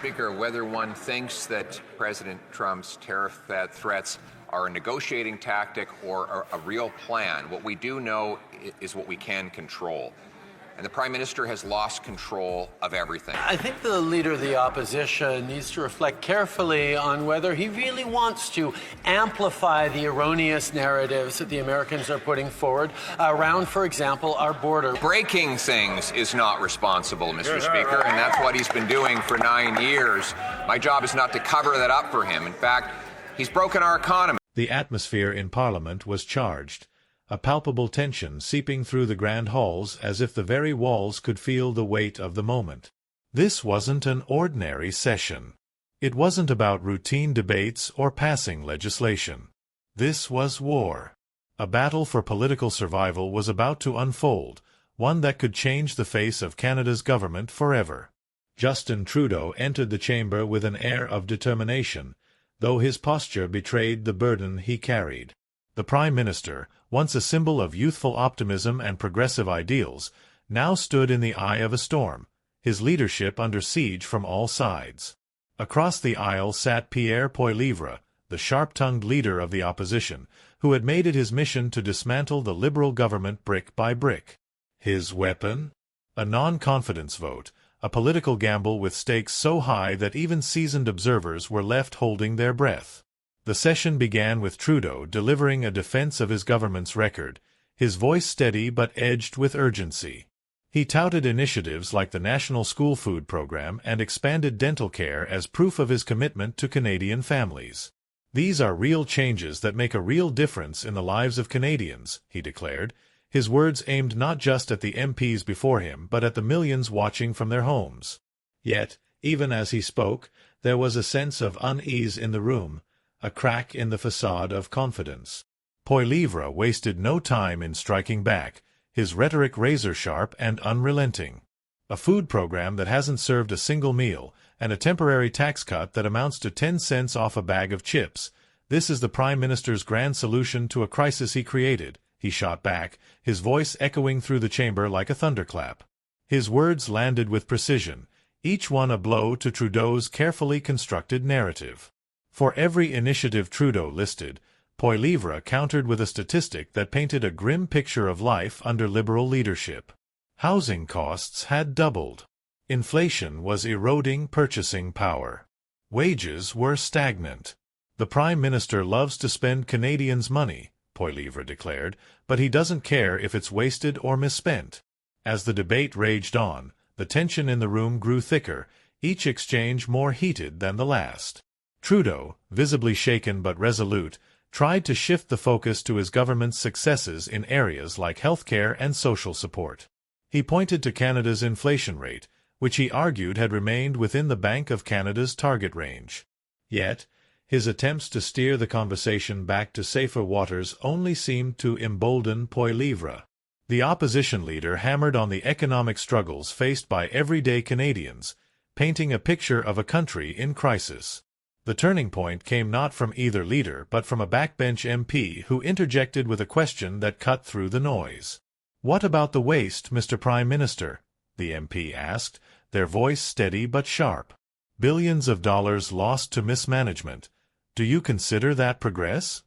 Speaker, whether one thinks that President Trump's tariff threats are a negotiating tactic or a real plan, what we do know is what we can control. And the Prime Minister has lost control of everything. I think the Leader of the Opposition needs to reflect carefully on whether he really wants to amplify the erroneous narratives that the Americans are putting forward around, for example, our border. Breaking things is not responsible, Mr. Speaker, and that's what he's been doing for 9 years. My job is not to cover that up for him. In fact, he's broken our economy. The atmosphere in Parliament was charged. A palpable tension seeping through the grand halls as if the very walls could feel the weight of the moment. This wasn't an ordinary session. It wasn't about routine debates or passing legislation. This was war. A battle for political survival was about to unfold, one that could change the face of Canada's government forever. Justin Trudeau entered the chamber with an air of determination, though his posture betrayed the burden he carried. The Prime Minister, once a symbol of youthful optimism and progressive ideals, now stood in the eye of a storm, his leadership under siege from all sides. Across the aisle sat Pierre, the sharp-tongued leader of the opposition, who had made it his mission to dismantle the Liberal government brick by brick. His weapon? A non-confidence vote, a political gamble with stakes so high that even seasoned observers were left holding their breath. The session began with Trudeau delivering a defense of his government's record, his voice steady but edged with urgency. He touted initiatives like the National School Food Program and expanded dental care as proof of his commitment to Canadian families. These are real changes that make a real difference in the lives of Canadians, he declared, his words aimed not just at the MPs before him but at the millions watching from their homes. Yet, even as he spoke, there was a sense of unease in the room, a crack in the facade of confidence. Poilievre wasted no time in striking back, his rhetoric razor-sharp and unrelenting. A food program that hasn't served a single meal, and a temporary tax cut that amounts to 10 cents off a bag of chips. This is the Prime Minister's grand solution to a crisis he created, he shot back, his voice echoing through the chamber like a thunderclap. His words landed with precision, each one a blow to Trudeau's carefully constructed narrative. For every initiative Trudeau listed, Poilievre countered with a statistic that painted a grim picture of life under Liberal leadership. Housing costs had doubled. Inflation was eroding purchasing power. Wages were stagnant. The Prime Minister loves to spend Canadians' money, Poilievre declared, but he doesn't care if it's wasted or misspent. As the debate raged on, the tension in the room grew thicker, each exchange more heated than the last. Trudeau, visibly shaken but resolute, tried to shift the focus to his government's successes in areas like healthcare and social support. He pointed to Canada's inflation rate, which he argued had remained within the Bank of Canada's target range. Yet, his attempts to steer the conversation back to safer waters only seemed to embolden Poilievre. The opposition leader hammered on the economic struggles faced by everyday Canadians, painting a picture of a country in crisis. The turning point came not from either leader but from a backbench MP who interjected with a question that cut through the noise. "What about the waste, Mr. Prime Minister?" the MP asked, their voice steady but sharp. "Billions of dollars lost to mismanagement. Do you consider that progress?"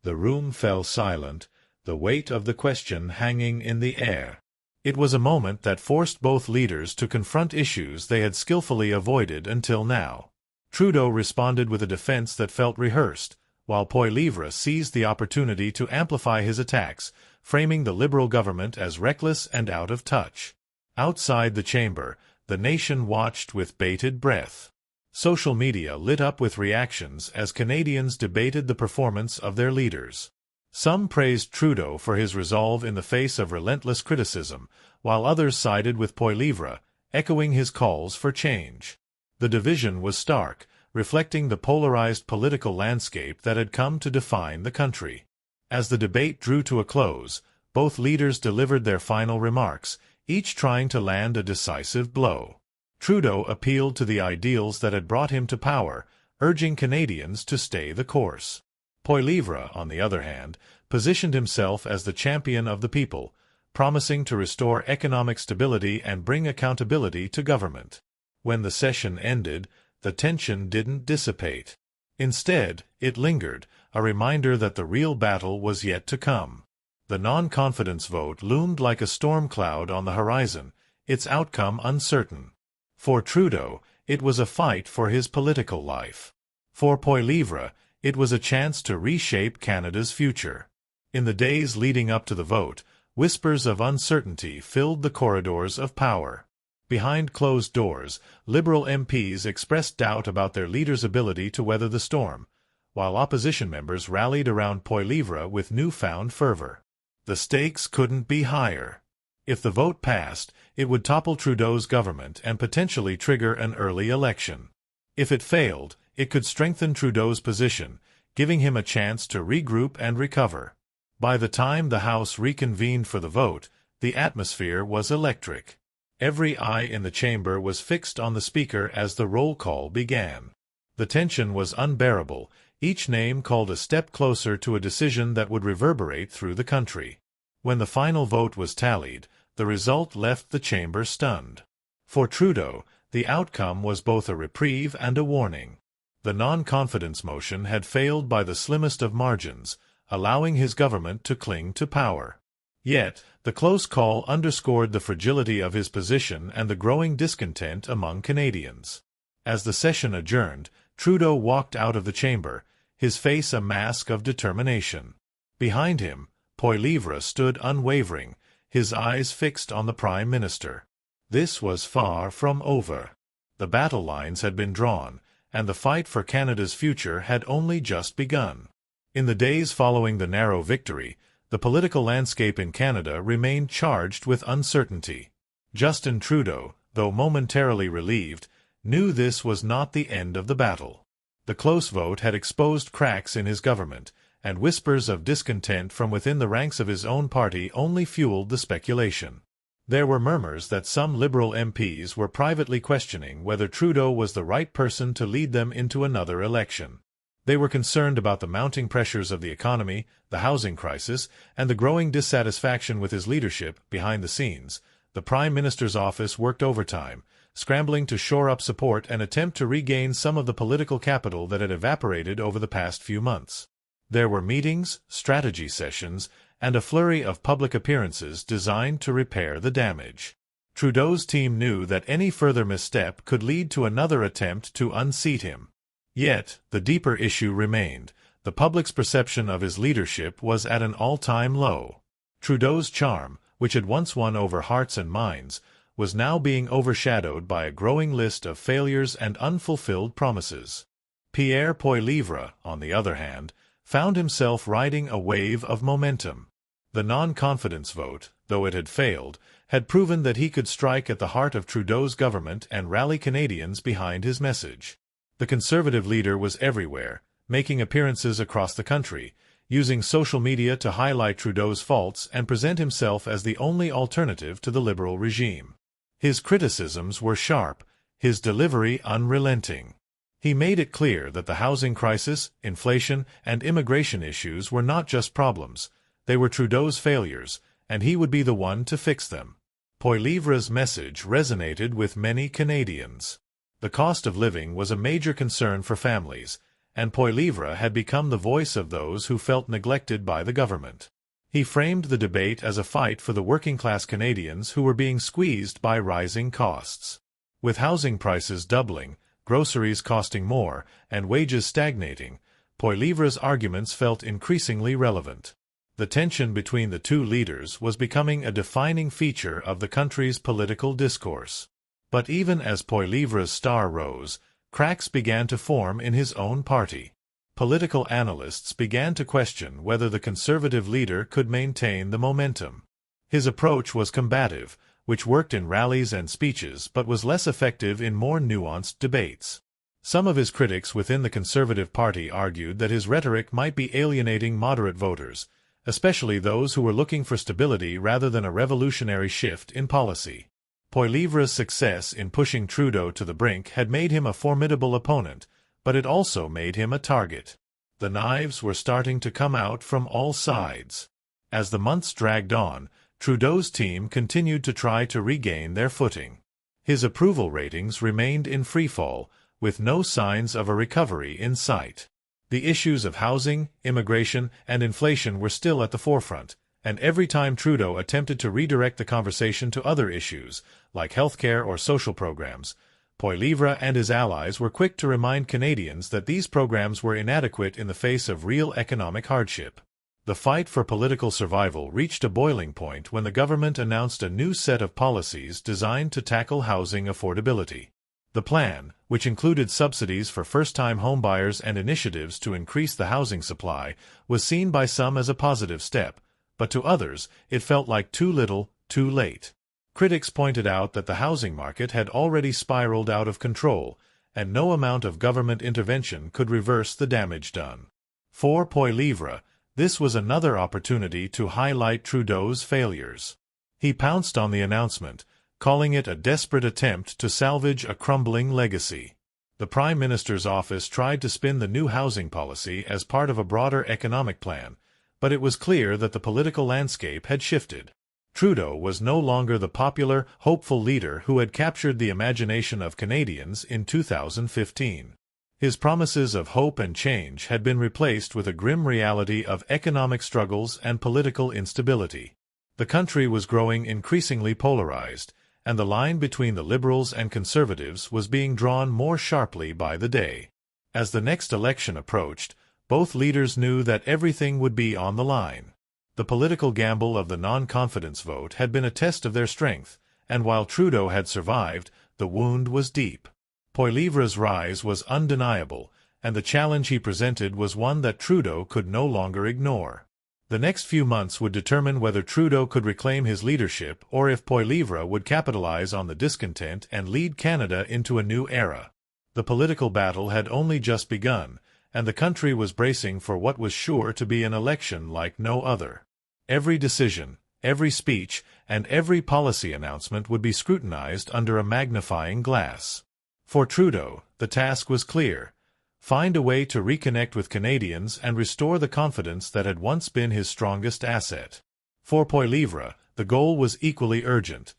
The room fell silent, the weight of the question hanging in the air. It was a moment that forced both leaders to confront issues they had skillfully avoided until now. Trudeau responded with a defense that felt rehearsed, while Poilievre seized the opportunity to amplify his attacks, framing the Liberal government as reckless and out of touch. Outside the chamber, the nation watched with bated breath. Social media lit up with reactions as Canadians debated the performance of their leaders. Some praised Trudeau for his resolve in the face of relentless criticism, while others sided with Poilievre, echoing his calls for change. The division was stark, reflecting the polarized political landscape that had come to define the country. As the debate drew to a close, both leaders delivered their final remarks, each trying to land a decisive blow. Trudeau appealed to the ideals that had brought him to power, urging Canadians to stay the course. Poilievre, on the other hand, positioned himself as the champion of the people, promising to restore economic stability and bring accountability to government. When the session ended, the tension didn't dissipate. Instead, it lingered, a reminder that the real battle was yet to come. The non-confidence vote loomed like a storm cloud on the horizon, its outcome uncertain. For Trudeau, it was a fight for his political life. For Poilievre, it was a chance to reshape Canada's future. In the days leading up to the vote, whispers of uncertainty filled the corridors of power. Behind closed doors, Liberal MPs expressed doubt about their leader's ability to weather the storm, while opposition members rallied around Poilievre with newfound fervor. The stakes couldn't be higher. If the vote passed, it would topple Trudeau's government and potentially trigger an early election. If it failed, it could strengthen Trudeau's position, giving him a chance to regroup and recover. By the time the House reconvened for the vote, the atmosphere was electric. Every eye in the chamber was fixed on the Speaker as the roll call began. The tension was unbearable, each name called a step closer to a decision that would reverberate through the country. When the final vote was tallied, the result left the chamber stunned. For Trudeau, the outcome was both a reprieve and a warning. The non-confidence motion had failed by the slimmest of margins, allowing his government to cling to power. Yet, the close call underscored the fragility of his position and the growing discontent among Canadians. As the session adjourned, Trudeau walked out of the chamber, his face a mask of determination. Behind him, Poilievre stood unwavering, his eyes fixed on the Prime Minister. This was far from over. The battle lines had been drawn, and the fight for Canada's future had only just begun. In the days following the narrow victory, the political landscape in Canada remained charged with uncertainty. Justin Trudeau, though momentarily relieved, knew this was not the end of the battle. The close vote had exposed cracks in his government, and whispers of discontent from within the ranks of his own party only fueled the speculation. There were murmurs that some Liberal MPs were privately questioning whether Trudeau was the right person to lead them into another election. They were concerned about the mounting pressures of the economy, the housing crisis, and the growing dissatisfaction with his leadership behind the scenes. The Prime Minister's office worked overtime, scrambling to shore up support and attempt to regain some of the political capital that had evaporated over the past few months. There were meetings, strategy sessions, and a flurry of public appearances designed to repair the damage. Trudeau's team knew that any further misstep could lead to another attempt to unseat him. Yet, the deeper issue remained. The public's perception of his leadership was at an all-time low. Trudeau's charm, which had once won over hearts and minds, was now being overshadowed by a growing list of failures and unfulfilled promises. Pierre Poilievre, on the other hand, found himself riding a wave of momentum. The non-confidence vote, though it had failed, had proven that he could strike at the heart of Trudeau's government and rally Canadians behind his message. The Conservative leader was everywhere, making appearances across the country, using social media to highlight Trudeau's faults and present himself as the only alternative to the Liberal regime. His criticisms were sharp, his delivery unrelenting. He made it clear that the housing crisis, inflation, and immigration issues were not just problems. They were Trudeau's failures, and he would be the one to fix them. Poilievre's message resonated with many Canadians. The cost of living was a major concern for families, and Poilievre had become the voice of those who felt neglected by the government. He framed the debate as a fight for the working-class Canadians who were being squeezed by rising costs. With housing prices doubling, groceries costing more, and wages stagnating, Poilievre's arguments felt increasingly relevant. The tension between the two leaders was becoming a defining feature of the country's political discourse. But even as Poilievre's star rose, cracks began to form in his own party. Political analysts began to question whether the Conservative leader could maintain the momentum. His approach was combative, which worked in rallies and speeches but was less effective in more nuanced debates. Some of his critics within the Conservative Party argued that his rhetoric might be alienating moderate voters, especially those who were looking for stability rather than a revolutionary shift in policy. Poilievre's success in pushing Trudeau to the brink had made him a formidable opponent, but it also made him a target. The knives were starting to come out from all sides. As the months dragged on, Trudeau's team continued to try to regain their footing. His approval ratings remained in freefall, with no signs of a recovery in sight. The issues of housing, immigration, and inflation were still at the forefront, and every time Trudeau attempted to redirect the conversation to other issues, like healthcare or social programs, Poilievre and his allies were quick to remind Canadians that these programs were inadequate in the face of real economic hardship. The fight for political survival reached a boiling point when the government announced a new set of policies designed to tackle housing affordability. The plan, which included subsidies for first-time homebuyers and initiatives to increase the housing supply, was seen by some as a positive step, but to others it felt like too little, too late. Critics pointed out that the housing market had already spiraled out of control, and no amount of government intervention could reverse the damage done. For Poilievre, this was another opportunity to highlight Trudeau's failures. He pounced on the announcement, calling it a desperate attempt to salvage a crumbling legacy. The Prime Minister's office tried to spin the new housing policy as part of a broader economic plan, but it was clear that the political landscape had shifted. Trudeau was no longer the popular, hopeful leader who had captured the imagination of Canadians in 2015. His promises of hope and change had been replaced with a grim reality of economic struggles and political instability. The country was growing increasingly polarized, and the line between the Liberals and Conservatives was being drawn more sharply by the day. As the next election approached, both leaders knew that everything would be on the line. The political gamble of the non-confidence vote had been a test of their strength, and while Trudeau had survived, the wound was deep. Poilievre's rise was undeniable, and the challenge he presented was one that Trudeau could no longer ignore. The next few months would determine whether Trudeau could reclaim his leadership or if Poilievre would capitalize on the discontent and lead Canada into a new era. The political battle had only just begun, and the country was bracing for what was sure to be an election like no other. Every decision, every speech, and every policy announcement would be scrutinized under a magnifying glass. For Trudeau, the task was clear: find a way to reconnect with Canadians and restore the confidence that had once been his strongest asset. For Poilievre, the goal was equally urgent: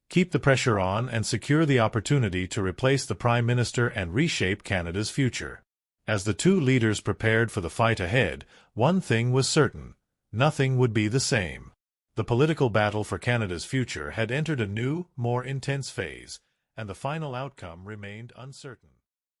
keep the pressure on and secure the opportunity to replace the Prime Minister and reshape Canada's future. As the two leaders prepared for the fight ahead, one thing was certain: nothing would be the same. The political battle for Canada's future had entered a new, more intense phase, and the final outcome remained uncertain.